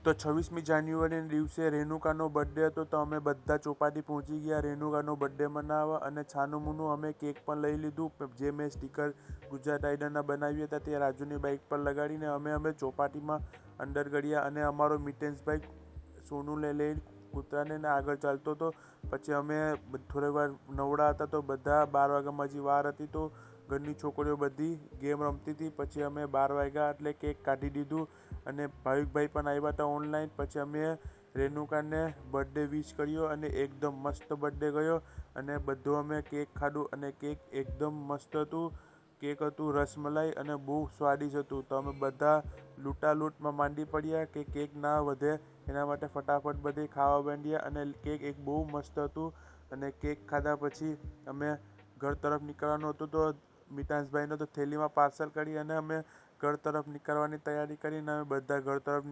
તો 26મી જાન્યુઆરીના દિવસે રેણુકાનો બર્થડે હતો, તો અમે બધા ચોપાટી પહોંચી ગયા રેણુકાનો બર્થડે મનાવવા. અને છાનું મુનું અમે કેક પણ લઈ લીધું, જે મેં સ્ટીકર ગુજરાત આઇડલના બનાવ્યા હતા તે રાજુની બાઇક પર લગાડીને અમે ચોપાટીમાં અંદર ગયા. અને અમારો મિતેશભાઈ સોનુને લઈને કૂતરાને આગળ ચાલતો હતો. પછી અમે થોડીક વાર નવડા હતા, તો બધા 12 વાગ્યામાં હજી વાર હતી, તો ઘરની છોકરીઓ બધી ગેમ રમતી હતી. પછી અમે 12 વાગ્યા એટલે કેક કાઢી દીધું અને ભાવિકભાઈ પણ આવ્યા હતા ઓનલાઈન. પછી અમે રેણુકાને બર્થડે વિશ કર્યો અને એકદમ મસ્ત બર્થડે ગયો. અને બધું અમે કેક ખાધું અને કેક એકદમ મસ્ત હતું. કેક હતું રસમલાઈ અને બહુ સ્વાદિષ્ટ હતું. તો અમે બધા લૂંટાલૂંટમાં માંડી પડ્યા કે કેક ના વધે એના માટે ફટાફટ બધે ખાવા માંડ્યા. અને કેક એક બહુ મસ્ત હતું. અને કેક ખાધા પછી અમે ઘર તરફ નીકળવાનું હતું, તો મિતાંશભાઈને તો થેલીમાં પાર્સલ કરી અને અમે ઘર તરફ નીકળવાની તૈયારી કરીને અમે બધા ઘર તરફ